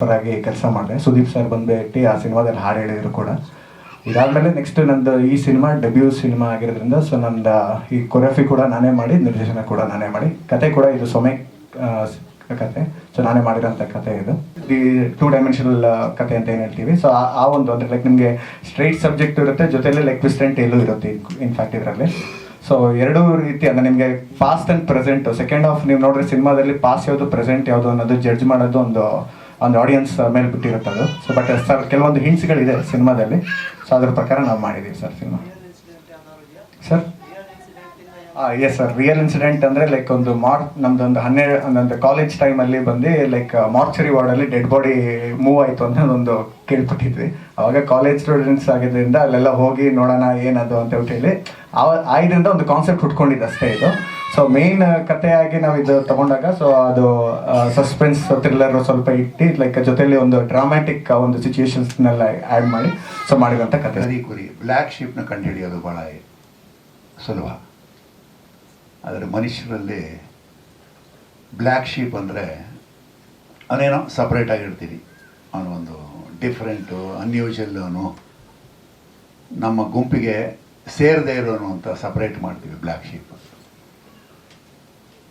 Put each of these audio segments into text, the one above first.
ಪರಾಗಿ ಕೆಲಸ ಮಾಡಿದೆ. ಸುದೀಪ್ ಸರ್ ಬಂದುಬಿಟ್ಟು ಆ ಸಿನಿಮಾದಲ್ಲಿ ಹಾಡು ಹೇಳಿದ್ರು ಕೂಡ. ಇದಾದಮೇಲೆ ನೆಕ್ಸ್ಟ್ ನಂದು ಈ ಸಿನಿಮಾ ಡೆಬ್ಯೂ ಸಿನಿಮಾ ಆಗಿರೋದ್ರಿಂದ ಸೊ ನಂದು ಈ ಕೊರಿಯೋಗ್ರಫಿ ಕೂಡ ನಾನೇ ಮಾಡಿ, ನಿರ್ದೇಶನ ಕೂಡ ನಾನೇ ಮಾಡಿ, ಕತೆ ಕೂಡ ಇದು ಸೊಮೆ ಕತೆ. ಸೊ ನಾನೇ ಮಾಡಿರೋಂಥ ಕತೆ ಇದು. ಈ 2 ಡೈಮೆನ್ಷನಲ್ ಕತೆ ಅಂತ ಏನು ಹೇಳ್ತೀವಿ. ಸೊ ಆ ಒಂದು ಅಂದರೆ ಲೈಕ್ ನಿಮಗೆ ಸ್ಟ್ರೈಟ್ ಸಬ್ಜೆಕ್ಟ್ ಇರುತ್ತೆ, ಜೊತೆಯಲ್ಲಿ ಲೈಕ್ ಟ್ವಿಸ್ಟ್ ಆ್ಯಂಡ್ ಟೇಲು ಇರುತ್ತೆ ಇನ್ಫ್ಯಾಕ್ಟ್ ಇದರಲ್ಲಿ. ಸೊ ಎರಡೂ ರೀತಿ ಅಂದರೆ ನಿಮಗೆ past and present second half ನೀವು ನೋಡಿದ್ರೆ ಸಿನಿಮಾದಲ್ಲಿ ಪಾಸ್ಟ್ ಯಾವುದು ಪ್ರೆಸೆಂಟ್ ಯಾವುದು ಅನ್ನೋದು ಜಡ್ಜ್ ಮಾಡೋದು ಒಂದು ಆಡಿಯನ್ಸ್ ಮೇಲೆ ಬಿಟ್ಟಿರುತ್ತೆ ಅದು. ಸೊ ಬಟ್ ಸರ್ ಕೆಲವೊಂದು ಹಿಂಟ್ಸ್ಗಳಿದೆ ಸಿನಿಮಾದಲ್ಲಿ. ಸೊ ಅದ್ರ ಪ್ರಕಾರ ನಾವು ಮಾಡಿದ್ದೀವಿ sir cinema. Sir yes sir, real incident ಅಂದರೆ ಲೈಕ್ ಒಂದು ನಮ್ದೊಂದು 12 ಕಾಲೇಜ್ ಟೈಮಲ್ಲಿ ಬಂದು like mortuary ವಾರ್ಡಲ್ಲಿ dead body move ಆಯಿತು ಅಂತ ಒಂದು ಕೇಳ್ಪಟ್ಟಿದ್ವಿ. ಅವಾಗ ಕಾಲೇಜ್ ಸ್ಟೂಡೆಂಟ್ಸ್ ಆಗಿದ್ದರಿಂದ ಅಲ್ಲೆಲ್ಲ ಹೋಗಿ ನೋಡೋಣ ಏನದು ಅಂತ ಹೇಳಿ ಇದರಿಂದ ಒಂದು ಕಾನ್ಸೆಪ್ಟ್ ಹುಟ್ಕೊಂಡಿದ್ದು ಅಷ್ಟೇ ಇದು. ಸೊ ಮೇನ್ ಕಥೆಯಾಗಿ ನಾವು ಇದು ತಗೊಂಡಾಗ ಸೊ ಅದು ಸಸ್ಪೆನ್ಸ್ ಥ್ರಿಲ್ಲರ್ ಸ್ವಲ್ಪ ಇಟ್ಟು ಲೈಕ್ ಜೊತೆಲಿ ಒಂದು ಡ್ರಾಮ್ಯಾಟಿಕ್ ಒಂದು ಸಿಚುವೇಶನ್ಸ್ನೆಲ್ಲ ಆ್ಯಡ್ ಮಾಡಿ ಸೊ ಮಾಡಿದಂಥ ಕತೆ. ಕುರಿ ಬ್ಲ್ಯಾಕ್ ಶೀಪ್ನ ಕಂಡುಹಿಡಿಯೋದು ಭಾಳ ಸುಲಭ. ಆದರೆ ಮನುಷ್ಯರಲ್ಲಿ ಬ್ಲ್ಯಾಕ್ ಶೀಪ್ ಅಂದರೆ ಅವನೇನೋ ಸಪ್ರೇಟಾಗಿರ್ತೀವಿ, ಅವನೊಂದು ಡಿಫ್ರೆಂಟು ಅನ್ಯೂಶಲ್, ಅವನು ನಮ್ಮ ಗುಂಪಿಗೆ ಸೇರದೇ ಇರೋನು ಅಂತ ಸಪ್ರೇಟ್ ಮಾಡ್ತೀವಿ ಬ್ಲ್ಯಾಕ್ ಶೀಪ್.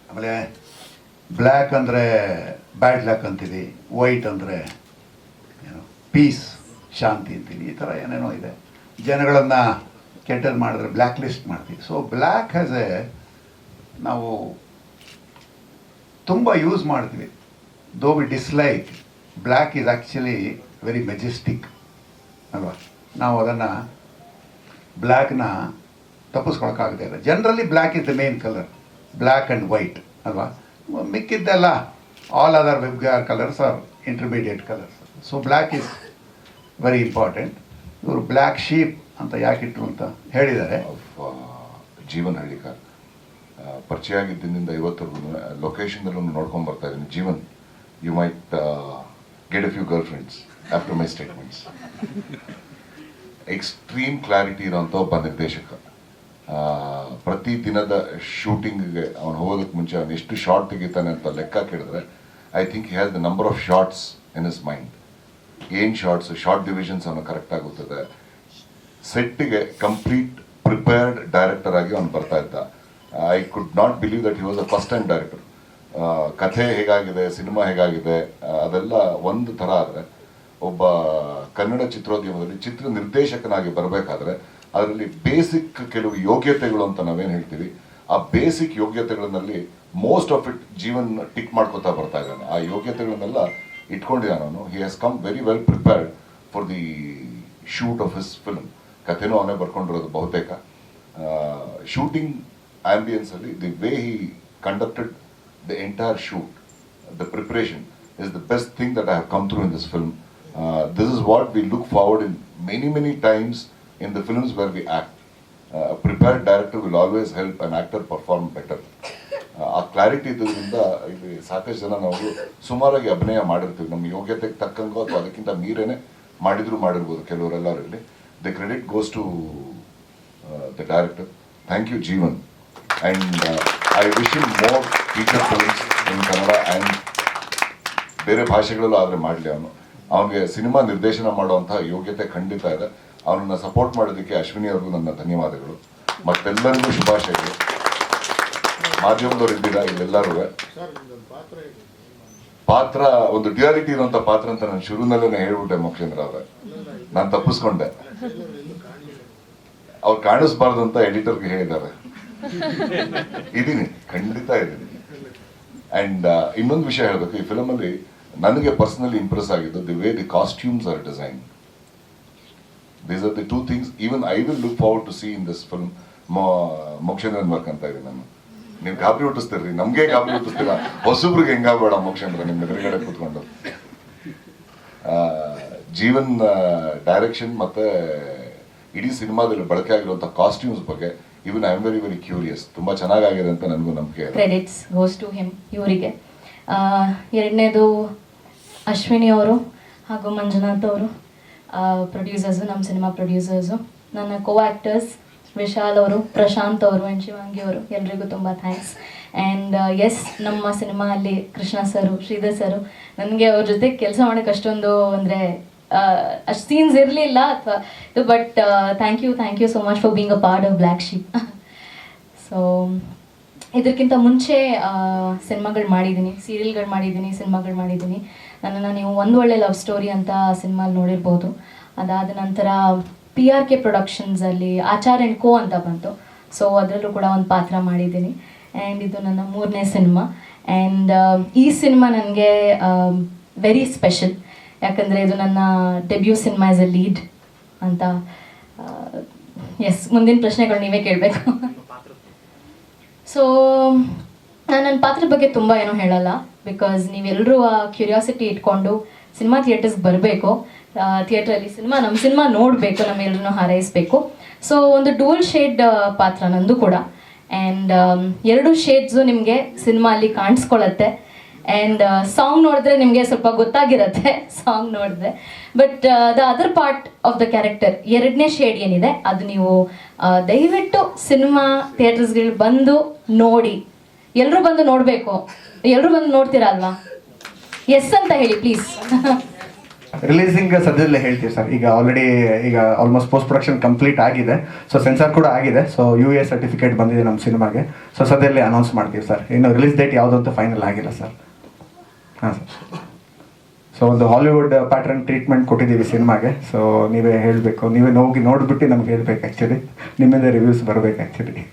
ಆಮೇಲೆ ಬ್ಲ್ಯಾಕ್ ಅಂದರೆ ಬ್ಯಾಡ್ ಲಕ್ ಅಂತೀವಿ, ವೈಟ್ ಅಂದರೆ ಏನು ಪೀಸ್ ಶಾಂತಿ ಅಂತೀವಿ. ಈ ಥರ ಏನೇನೋ ಇದೆ. ಜನಗಳನ್ನು ಕೆಟ್ಟದ್ದು ಮಾಡಿದ್ರೆ ಬ್ಲ್ಯಾಕ್ ಲಿಸ್ಟ್ ಮಾಡ್ತೀವಿ. ಸೊ ಬ್ಲ್ಯಾಕ್ ಹ್ಯಾಸ್ ನಾವು ತುಂಬ ಯೂಸ್ ಮಾಡ್ತೀವಿ. Though we dislike, black is actually very majestic ಅಲ್ವಾ. ನಾವು ಅದನ್ನು ಬ್ಲ್ಯಾಕ್ನ ತಪ್ಪಿಸ್ಕೊಳಕ್ಕಾಗದೇ ಇಲ್ಲ. Generally black is the main colour, black and white ಅಲ್ವಾ. ಮಿಕ್ಕಿದ್ದೆಲ್ಲ all other VIBGYOR colours are intermediate colours. So black is very important. ಇವರು ಬ್ಲ್ಯಾಕ್ ಶೀಪ್ ಅಂತ ಯಾಕಿಟ್ರು ಅಂತ ಹೇಳಿದ್ದಾರೆ. ಜೀವನ್ ಹಳ್ಳಿಕಾರ್ ಪರಿಚಯ ಆಗಿದ್ದರಿಂದ ಇವತ್ತರೆಗೂ ಲೊಕೇಶನ್ದಲ್ಲೂ ನೋಡ್ಕೊಂಡು ಬರ್ತಾ ಇದ್ದೀನಿ. Jeevan, you might get a few girl friends after my statements. Extreme clarity ಇರೋಂಥ ಒಬ್ಬ ನಿರ್ದೇಶಕ. ಪ್ರತಿ ದಿನದ ಶೂಟಿಂಗ್ಗೆ ಅವನು ಹೋಗೋದಕ್ಕೆ ಮುಂಚೆ ಅವನು ಎಷ್ಟು ಶಾರ್ಟ್ ತೆಗಿತಾನೆ ಅಂತ ಲೆಕ್ಕ ಕೇಳಿದ್ರೆ I think he has the number of shorts in his mind. ಏನು ಶಾರ್ಟ್ಸ್, ಶಾರ್ಟ್ ಡಿವಿಷನ್ಸ್ ಅವನು ಕರೆಕ್ಟಾಗಿ ಗೊತ್ತದೆ. ಸೆಟ್ಟಿಗೆ ಕಂಪ್ಲೀಟ್ ಪ್ರಿಪೇರ್ಡ್ ಡೈರೆಕ್ಟರ್ ಆಗಿ ಅವನು ಬರ್ತಾ ಇದ್ದ. I could not believe that he was a first time director. ಕಥೆ ಹೇಗಾಗಿದೆ, ಸಿನಿಮಾ ಹೇಗಾಗಿದೆ ಅದೆಲ್ಲ ಒಂದು ಥರ ಆದರೆ ಒಬ್ಬ ಕನ್ನಡ ಚಿತ್ರೋದ್ಯಮದಲ್ಲಿ ಚಿತ್ರ ನಿರ್ದೇಶಕನಾಗಿ ಬರಬೇಕಾದ್ರೆ ಅದರಲ್ಲಿ ಬೇಸಿಕ್ ಕೆಲವು ಯೋಗ್ಯತೆಗಳು ಅಂತ ನಾವೇನು ಹೇಳ್ತೀವಿ, ಆ ಬೇಸಿಕ್ ಯೋಗ್ಯತೆಗಳಲ್ಲಿ most of it Jeevan tick ಮಾಡ್ಕೋತಾ ಬರ್ತಾ ಇದ್ದಾನೆ. ಆ ಯೋಗ್ಯತೆಗಳನ್ನೆಲ್ಲ ಇಟ್ಕೊಂಡಿದ್ದಾನೆ ಅವನು. He has come very well prepared for the shoot of his film. ಕಥೆನೂ ಅವನೇ ಬರ್ಕೊಂಡಿರೋದು ಬಹುತೇಕ. ಶೂಟಿಂಗ್ ಆಂಬಿಯನ್ಸ್ ಅಲ್ಲಿ the way he conducted the entire shoot, the preparation is the best thing that I have come through in this film. This is what we look forward in many times in the films where we act. A prepared director will always help an actor perform better. ಆ clarity ಇದ್ರಿಂದ ಇಲ್ಲಿ ಸಾಕಷ್ಟು ಜನ ನಾವು ಸುಮಾರಾಗಿ ಅಭಿನಯ ಮಾಡಿರ್ತೀವಿ, ನಮ್ಮ ಯೋಗ್ಯತೆಗೆ ತಕ್ಕಂಗೋ ಅಥವಾ ಅದಕ್ಕಿಂತ ಮೀರೇನೆ ಮಾಡಿರ್ಬೋದು ಕೆಲವರೆಲ್ಲರೂ. ಇಲ್ಲಿ the credit goes to the director. Thank you Jeevan, and I wish him more feature films in Kannada and ಬೇರೆ ಭಾಷೆಗಳಲ್ಲೂ ಆದರೆ ಮಾಡಲಿ. ಅವನಿಗೆ ಸಿನಿಮಾ ನಿರ್ದೇಶನ ಮಾಡುವಂತಹ ಯೋಗ್ಯತೆ ಖಂಡಿತ ಇದೆ. ಅವನನ್ನು ಸಪೋರ್ಟ್ ಮಾಡೋದಕ್ಕೆ ಅಶ್ವಿನಿ ಅವ್ರಿಗೂ ನನ್ನ ಧನ್ಯವಾದಗಳು. ಮತ್ತೆಲ್ಲರಿಗೂ ಶುಭಾಶಯಗಳು. ಮಾಧ್ಯಮದವ್ರು ಇದ್ದೀರಾ ಇಲ್ಲೆಲ್ಲರೂ. ಪಾತ್ರ ಒಂದು ಡ್ಯುಯಾಲಿಟಿ ಇರುವಂಥ ಪಾತ್ರ ಅಂತ ನಾನು ಶುರುನಲ್ಲೇ ಹೇಳ್ಬಿಟ್ಟೆ ಮೋಕ್ಷೇಂದ್ರ ಅವರೇ. ನಾನು ತಪ್ಪಿಸ್ಕೊಂಡೆ. ಅವ್ರು ಕಾಣಿಸ್ಬಾರ್ದು ಅಂತ ಎಡಿಟರ್ಗೆ ಹೇಳಿದ್ದಾರೆ. ಇದ್ದೀನಿ, ಖಂಡಿತ ಇದ್ದೀನಿ. ಆ್ಯಂಡ್ ಇನ್ನೊಂದು ವಿಷಯ ಹೇಳಬೇಕು, ಈ ಫಿಲಮಲ್ಲಿ ನನಗೆ ಪರ್ಸನಲಿ ಇಂಪ್ರೆಸ್ ಆಗಿದ್ದು the way the costumes are design. These are the 2 things even I will look forward to see in this film. ಮೋಕ್ಷೇಂದ್ರನ್ ವರ್ಕ್ ಅಂತ ಇದ್ದೀನಿ ನಾನು. ನೀವು ಗಾಬರಿ ಹುಟ್ಟಿಸ್ತೀರಿ, ನಮಗೆ ಗಾಬರಿ ಹುಟ್ಟಿಸ್ತೀರ, ಹೊಸಬ್ರಿಗೆ ಹೆಂಗಾಗಬೇಡ ಮೋಕ್ಷೇಂದ್ರ ನಿಮ್ಮ ಎದುರುಗಡೆ ಕೂತ್ಕೊಂಡು. ಜೀವನ್ ಡೈರೆಕ್ಷನ್ ಮತ್ತು ಇಡೀ ಸಿನಿಮಾದಲ್ಲಿ ಬಳಕೆ ಆಗಿರುವಂಥ ಕಾಸ್ಟ್ಯೂಮ್ಸ್ ಬಗ್ಗೆ even I am very very curious. ತುಂಬ ಚೆನ್ನಾಗಿದೆ ಅಂತ ನನಗೂ ನಂಬಿಕೆ ಇದೆ. ಕ್ರೆಡಿಟ್ಸ್ ಗೋಸ್ ಟು ಹಿಮ್, ಇವರಿಗೆ. ಎರಡನೇದು ಅಶ್ವಿನಿ ಅವರು ಹಾಗೂ ಮಂಜುನಾಥ್ ಅವರು ಪ್ರೊಡ್ಯೂಸರ್ಸು, ನಮ್ಮ ಸಿನಿಮಾ ಪ್ರೊಡ್ಯೂಸರ್ಸು. ನನ್ನ ಕೋ ಆ್ಯಕ್ಟರ್ಸ್ ವಿಶಾಲ್ ಅವರು, ಪ್ರಶಾಂತ್ ಅವರು ಆ್ಯಂಡ್ ಶಿವಾಂಗಿ ಅವರು, ಎಲ್ರಿಗೂ ತುಂಬ ಥ್ಯಾಂಕ್ಸ್. ಆ್ಯಂಡ್ ಎಸ್ ನಮ್ಮ ಸಿನಿಮಾ ಅಲ್ಲಿ ಕೃಷ್ಣ ಸರು ಶ್ರೀಧರ್ ಸರು ನನಗೆ ಅವ್ರ ಜೊತೆ ಕೆಲಸ ಮಾಡೋಕ್ಕೆ ಅಷ್ಟೊಂದು ಅಂದರೆ ಅಷ್ಟು ಸೀನ್ಸ್ ಇರಲಿಲ್ಲ ಅಥವಾ ಇದು but thank you so much for being a part of Black Sheep. So ಇದಕ್ಕಿಂತ ಮುಂಚೆ ಸಿನಿಮಾಗಳು ಮಾಡಿದ್ದೀನಿ, ಸೀರಿಯಲ್ಗಳು ಮಾಡಿದ್ದೀನಿ, ಸಿನಿಮಾಗಳು ಮಾಡಿದ್ದೀನಿ. ನನ್ನನ್ನು ನೀವು ಒಂದು ಒಳ್ಳೆ ಲವ್ ಸ್ಟೋರಿ ಅಂತ ಸಿನಿಮಾಲಿ ನೋಡಿರ್ಬೋದು. ಅದಾದ ನಂತರ PRK ಪ್ರೊಡಕ್ಷನ್ಸಲ್ಲಿ ಆಚಾರ್ ಆ್ಯಂಡ್ ಕೋ ಅಂತ ಬಂತು. ಸೊ ಅದರಲ್ಲೂ ಕೂಡ ಒಂದು ಪಾತ್ರ ಮಾಡಿದ್ದೀನಿ. ಆ್ಯಂಡ್ ಇದು ನನ್ನ 3ನೇ ಸಿನಿಮಾ. ಆ್ಯಂಡ್ ಈ ಸಿನಿಮಾ ನನಗೆ ವೆರಿ ಸ್ಪೆಷಲ್, ಯಾಕಂದರೆ ಇದು ನನ್ನ debut cinema as A lead ಅಂತ. ಎಸ್, ಮುಂದಿನ ಪ್ರಶ್ನೆಗಳು ನೀವೇ ಕೇಳಬೇಕು. ಸೊ ನಾನು ನನ್ನ ಪಾತ್ರದ ಬಗ್ಗೆ ತುಂಬ ಏನೂ ಹೇಳಲ್ಲ, ಬಿಕಾಸ್ ನೀವೆಲ್ಲರೂ ಆ ಕ್ಯೂರಿಯಾಸಿಟಿ ಇಟ್ಕೊಂಡು ಸಿನಿಮಾ ಥಿಯೇಟರ್ಸ್ಗೆ ಬರಬೇಕು, ಥಿಯೇಟ್ರಲ್ಲಿ ನಮ್ಮ ಸಿನಿಮಾ ನೋಡಬೇಕು, ನಮ್ಮೆಲ್ಲರೂ ಹಾರೈಸಬೇಕು. ಸೊ ಒಂದು ಡೂಲ್ ಶೇಡ್ ಪಾತ್ರ ನಂದು ಕೂಡ. ಆ್ಯಂಡ್ 2 ಶೇಡ್ಸು ನಿಮಗೆ ಸಿನಿಮಾ ಅಲ್ಲಿ ಕಾಣಿಸ್ಕೊಳ್ಳುತ್ತೆ. ಆ್ಯಂಡ್ ಸಾಂಗ್ ನೋಡಿದ್ರೆ ನಿಮಗೆ ಸ್ವಲ್ಪ ಗೊತ್ತಾಗಿರುತ್ತೆ ಸಾಂಗ್ ನೋಡಿದ್ರೆ. But the other part of the character 2ನೇ ಶೇಡ್ ಏನಿದೆ ಅದು ನೀವು ದಯವಿಟ್ಟು ಸಿನಿಮಾ ಥಿಯೇಟರ್ಸ್ಗಳು ಬಂದು ನೋಡಿ. ಎಲ್ಲರೂ ಬಂದು ನೋಡಬೇಕು. ಎಲ್ಲರೂ ಬಂದು ನೋಡ್ತೀರಾ ಅಲ್ವಾ? ಎಸ್ ಅಂತ ಹೇಳಿ ಪ್ಲೀಸ್. ರಿಲೀಸಿಂಗ್ ಸದ್ಯದಲ್ಲೇ ಹೇಳ್ತೀವಿ ಸರ್. ಈಗ ಆಲ್ಮೋಸ್ಟ್ ಪೋಸ್ಟ್ ಪ್ರೊಡಕ್ಷನ್ ಕಂಪ್ಲೀಟ್ ಆಗಿದೆ. ಸೊ ಸೆನ್ಸಾರ್ ಕೂಡ ಆಗಿದೆ. ಸೊ UA ಸರ್ಟಿಫಿಕೇಟ್ ಬಂದಿದೆ ನಮ್ಮ ಸಿನಿಮಾಗೆ. ಸೊ ಸದ್ಯದಲ್ಲೇ ಅನೌನ್ಸ್ ಮಾಡ್ತೀವಿ ಸರ್. ಇನ್ನು ರಿಲೀಸ್ ಡೇಟ್ ಯಾವುದಂತ ಫೈನಲ್ ಆಗಿಲ್ಲ ಸರ್. ಹಾಂ ಸರ್. ಸೊ ಒಂದು ಹಾಲಿವುಡ್ ಪ್ಯಾಟ್ರನ್ ಟ್ರೀಟ್ಮೆಂಟ್ ಕೊಟ್ಟಿದ್ದೀವಿ ಸಿನಿಮಾಗೆ. ಸೊ ನೀವೇ ಹೇಳಬೇಕು, ನೀವೇ ನೋಡಿಬಿಟ್ಟು ನಮ್ಗೆ ಹೇಳ್ಬೇಕು. ಆ್ಯಕ್ಚುಲಿ ನಿಮ್ಮಿಂದ ರಿವ್ಯೂಸ್ ಬರಬೇಕು ಆ್ಯಕ್ಚುಲಿ.